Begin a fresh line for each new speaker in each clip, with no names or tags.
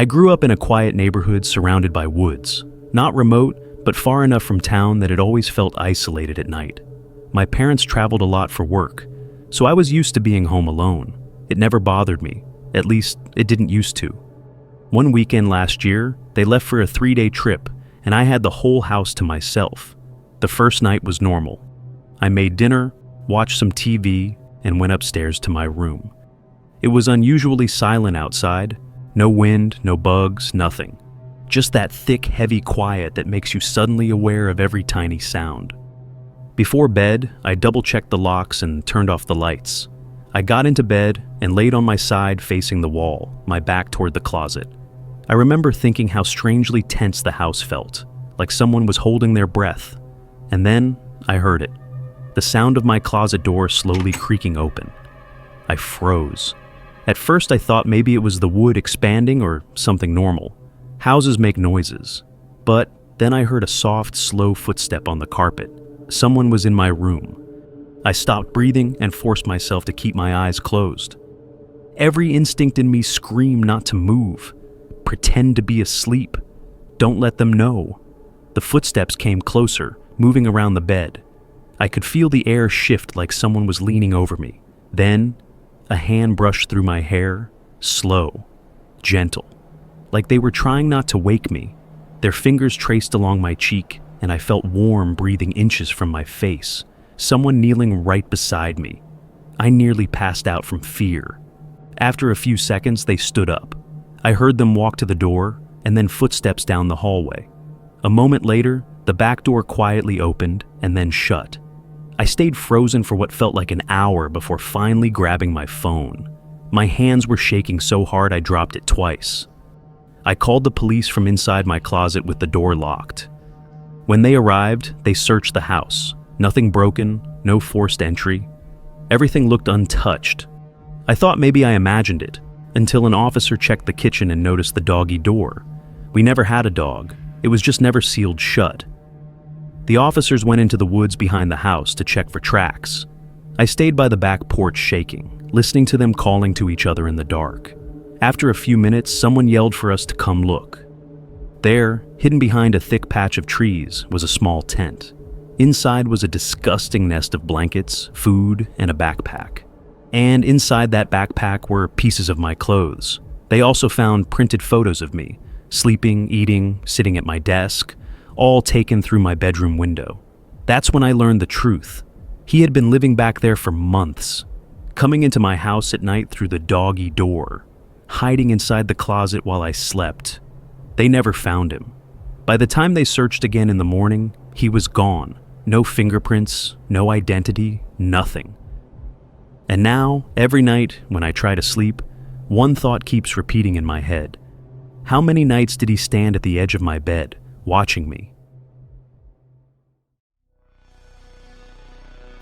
I grew up in a quiet neighborhood surrounded by woods, not remote, but far enough from town that it always felt isolated at night. My parents traveled a lot for work, so I was used to being home alone. It never bothered me, at least it didn't used to. One weekend last year, they left for a 3-day trip, and I had the whole house to myself. The first night was normal. I made dinner, watched some TV, and went upstairs to my room. It was unusually silent outside. No wind, no bugs, nothing. Just that thick, heavy quiet that makes you suddenly aware of every tiny sound. Before bed, I double-checked the locks and turned off the lights. I got into bed and laid on my side facing the wall, my back toward the closet. I remember thinking how strangely tense the house felt, like someone was holding their breath. And then I heard it. The sound of my closet door slowly creaking open. I froze. At first I thought maybe it was the wood expanding or something normal. Houses make noises. But then I heard a soft, slow footstep on the carpet. Someone was in my room. I stopped breathing and forced myself to keep my eyes closed. Every instinct in me screamed not to move. Pretend to be asleep. Don't let them know. The footsteps came closer, moving around the bed. I could feel the air shift like someone was leaning over me. Then, a hand brushed through my hair, slow, gentle, like they were trying not to wake me. Their fingers traced along my cheek, and I felt warm breathing inches from my face. Someone kneeling right beside me. I nearly passed out from fear. After a few seconds, they stood up. I heard them walk to the door, and then footsteps down the hallway. A moment later, the back door quietly opened and then shut. I stayed frozen for what felt like an hour before finally grabbing my phone. My hands were shaking so hard I dropped it twice. I called the police from inside my closet with the door locked. When they arrived, they searched the house. Nothing broken, no forced entry. Everything looked untouched. I thought maybe I imagined it, until an officer checked the kitchen and noticed the doggy door. We never had a dog. It was just never sealed shut. The officers went into the woods behind the house to check for tracks. I stayed by the back porch shaking, listening to them calling to each other in the dark. After a few minutes, someone yelled for us to come look. There, hidden behind a thick patch of trees, was a small tent. Inside was a disgusting nest of blankets, food, and a backpack. And inside that backpack were pieces of my clothes. They also found printed photos of me, sleeping, eating, sitting at my desk, all taken through my bedroom window. That's when I learned the truth. He had been living back there for months, coming into my house at night through the doggy door, hiding inside the closet while I slept. They never found him. By the time they searched again in the morning, he was gone. No fingerprints, no identity, nothing. And now, every night when I try to sleep, one thought keeps repeating in my head. How many nights did he stand at the edge of my bed, watching me?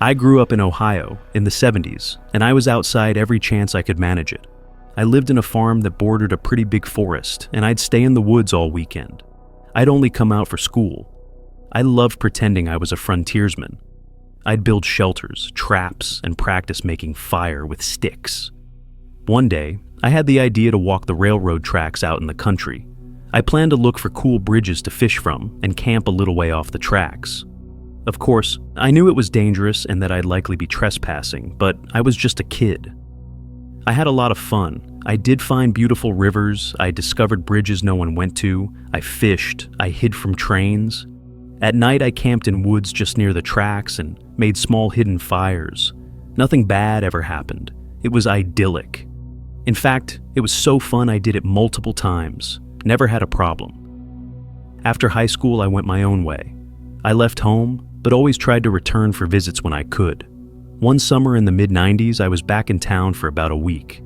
I grew up in Ohio in the 70s, and I was outside every chance I could manage it. I lived in a farm that bordered a pretty big forest, and I'd stay in the woods all weekend. I'd only come out for school. I loved pretending I was a frontiersman. I'd build shelters, traps, and practice making fire with sticks. One day, I had the idea to walk the railroad tracks out in the country. I planned to look for cool bridges to fish from and camp a little way off the tracks. Of course, I knew it was dangerous and that I'd likely be trespassing, but I was just a kid. I had a lot of fun. I did find beautiful rivers, I discovered bridges no one went to, I fished, I hid from trains. At night I camped in woods just near the tracks and made small hidden fires. Nothing bad ever happened. It was idyllic. In fact, it was so fun I did it multiple times. Never had a problem. After high school, I went my own way. I left home, but always tried to return for visits when I could. One summer in the mid-90s, I was back in town for about a week.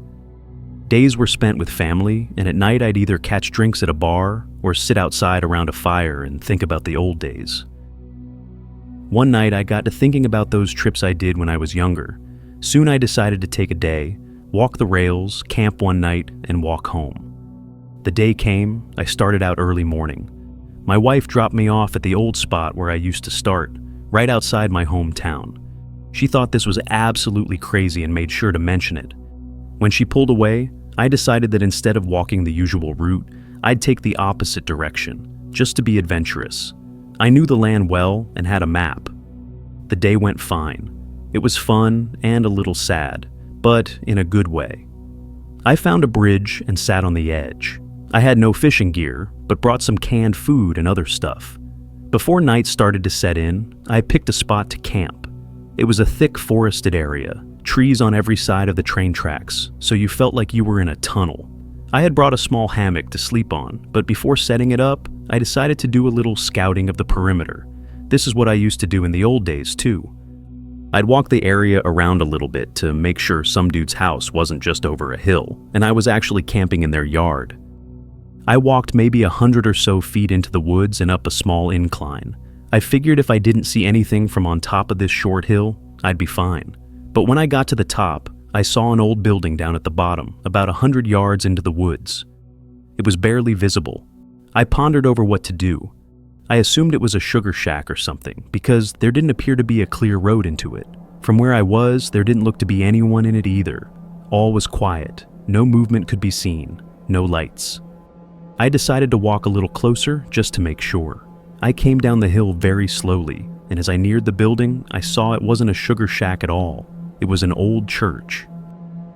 Days were spent with family, and at night I'd either catch drinks at a bar or sit outside around a fire and think about the old days. One night I got to thinking about those trips I did when I was younger. Soon I decided to take a day, walk the rails, camp one night, and walk home. The day came. I started out early morning. My wife dropped me off at the old spot where I used to start, right outside my hometown. She thought this was absolutely crazy and made sure to mention it. When she pulled away, I decided that instead of walking the usual route, I'd take the opposite direction, just to be adventurous. I knew the land well and had a map. The day went fine. It was fun and a little sad, but in a good way. I found a bridge and sat on the edge. I had no fishing gear, but brought some canned food and other stuff. Before night started to set in, I picked a spot to camp. It was a thick forested area, trees on every side of the train tracks, so you felt like you were in a tunnel. I had brought a small hammock to sleep on, but before setting it up, I decided to do a little scouting of the perimeter. This is what I used to do in the old days, too. I'd walk the area around a little bit to make sure some dude's house wasn't just over a hill, and I was actually camping in their yard. I walked maybe 100 or so feet into the woods and up a small incline. I figured if I didn't see anything from on top of this short hill, I'd be fine. But when I got to the top, I saw an old building down at the bottom, about 100 yards into the woods. It was barely visible. I pondered over what to do. I assumed it was a sugar shack or something, because there didn't appear to be a clear road into it. From where I was, there didn't look to be anyone in it either. All was quiet. No movement could be seen. No lights. I decided to walk a little closer just to make sure. I came down the hill very slowly, and as I neared the building, I saw it wasn't a sugar shack at all. It was an old church.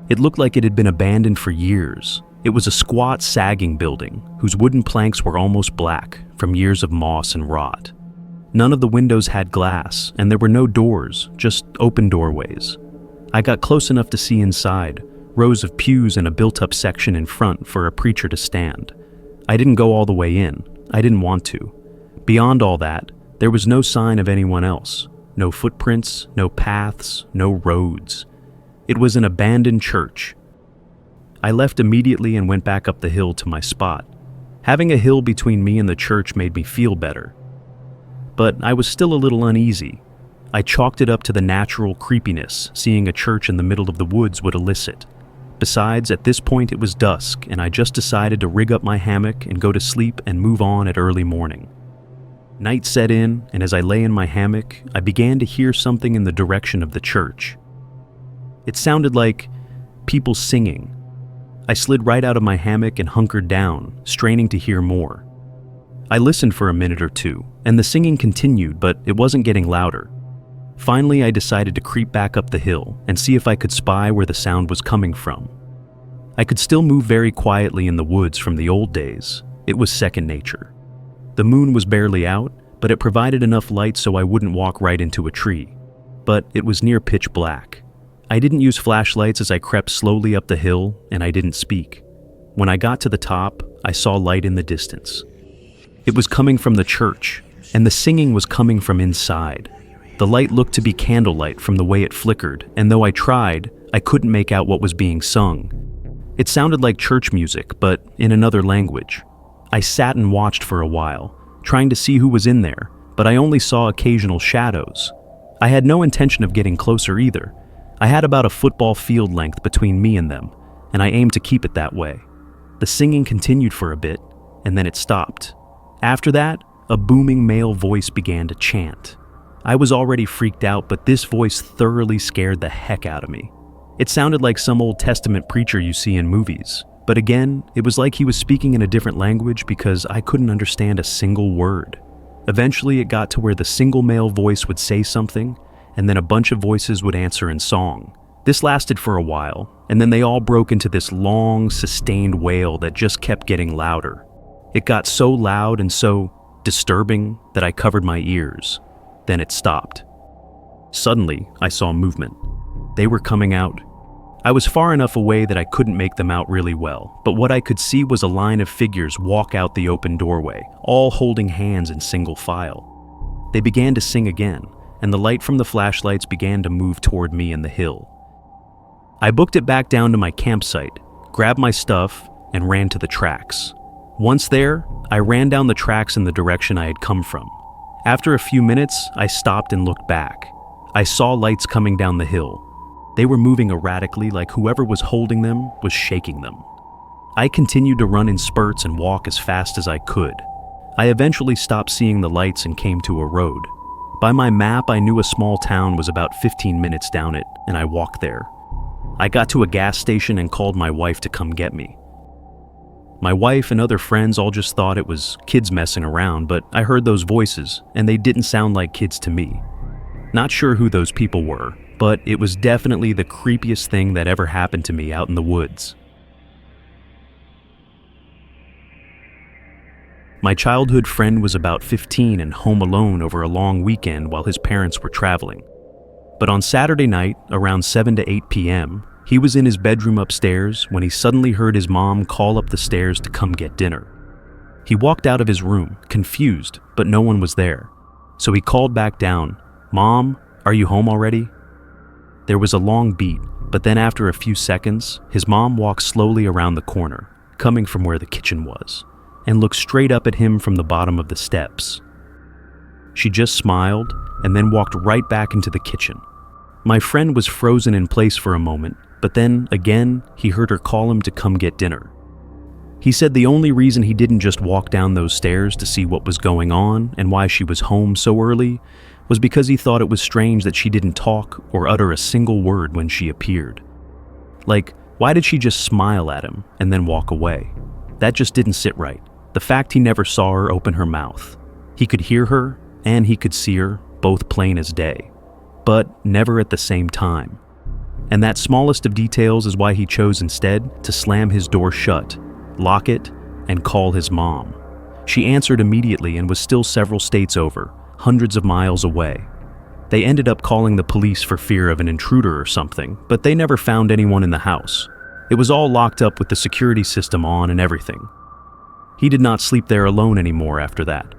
It looked like it had been abandoned for years. It was a squat, sagging building, whose wooden planks were almost black from years of moss and rot. None of the windows had glass, and there were no doors, just open doorways. I got close enough to see inside, rows of pews and a built-up section in front for a preacher to stand. I didn't go all the way in. I didn't want to. Beyond all that, there was no sign of anyone else. No footprints, no paths, no roads. It was an abandoned church. I left immediately and went back up the hill to my spot. Having a hill between me and the church made me feel better. But I was still a little uneasy. I chalked it up to the natural creepiness seeing a church in the middle of the woods would elicit. Besides, at this point it was dusk, and I just decided to rig up my hammock and go to sleep and move on at early morning. Night set in, and as I lay in my hammock, I began to hear something in the direction of the church. It sounded like people singing. I slid right out of my hammock and hunkered down, straining to hear more. I listened for a minute or two, and the singing continued, but it wasn't getting louder. Finally, I decided to creep back up the hill and see if I could spy where the sound was coming from. I could still move very quietly in the woods from the old days. It was second nature. The moon was barely out, but it provided enough light so I wouldn't walk right into a tree. But it was near pitch black. I didn't use flashlights as I crept slowly up the hill, and I didn't speak. When I got to the top, I saw light in the distance. It was coming from the church, and the singing was coming from inside. The light looked to be candlelight from the way it flickered, and though I tried, I couldn't make out what was being sung. It sounded like church music, but in another language. I sat and watched for a while, trying to see who was in there, but I only saw occasional shadows. I had no intention of getting closer either. I had about a football field length between me and them, and I aimed to keep it that way. The singing continued for a bit, and then it stopped. After that, a booming male voice began to chant. I was already freaked out, but this voice thoroughly scared the heck out of me. It sounded like some Old Testament preacher you see in movies, but again, it was like he was speaking in a different language because I couldn't understand a single word. Eventually, it got to where the single male voice would say something, and then a bunch of voices would answer in song. This lasted for a while, and then they all broke into this long, sustained wail that just kept getting louder. It got so loud and so disturbing that I covered my ears. Then it stopped. Suddenly, I saw movement. They were coming out. I was far enough away that I couldn't make them out really well, but what I could see was a line of figures walk out the open doorway, all holding hands in single file. They began to sing again, and the light from the flashlights began to move toward me and the hill. I booked it back down to my campsite, grabbed my stuff, and ran to the tracks. Once there, I ran down the tracks in the direction I had come from. After a few minutes, I stopped and looked back. I saw lights coming down the hill. They were moving erratically, like whoever was holding them was shaking them. I continued to run in spurts and walk as fast as I could. I eventually stopped seeing the lights and came to a road. By my map, I knew a small town was about 15 minutes down it, and I walked there. I got to a gas station and called my wife to come get me. My wife and other friends all just thought it was kids messing around, but I heard those voices, and they didn't sound like kids to me. Not sure who those people were, but it was definitely the creepiest thing that ever happened to me out in the woods. My childhood friend was about 15 and home alone over a long weekend while his parents were traveling. But on Saturday night, around 7 to 8 p.m., he was in his bedroom upstairs when he suddenly heard his mom call up the stairs to come get dinner. He walked out of his room, confused, but no one was there. So he called back down, "Mom, are you home already?" There was a long beat, but then after a few seconds, his mom walked slowly around the corner, coming from where the kitchen was, and looked straight up at him from the bottom of the steps. She just smiled and then walked right back into the kitchen. My friend was frozen in place for a moment, but then, again, he heard her call him to come get dinner. He said the only reason he didn't just walk down those stairs to see what was going on and why she was home so early was because he thought it was strange that she didn't talk or utter a single word when she appeared. Like, why did she just smile at him and then walk away? That just didn't sit right. The fact he never saw her open her mouth. He could hear her and he could see her, both plain as day, but never at the same time. And that smallest of details is why he chose instead to slam his door shut, lock it, and call his mom. She answered immediately and was still several states over, hundreds of miles away. They ended up calling the police for fear of an intruder or something, but they never found anyone in the house. It was all locked up with the security system on and everything. He did not sleep there alone anymore after that.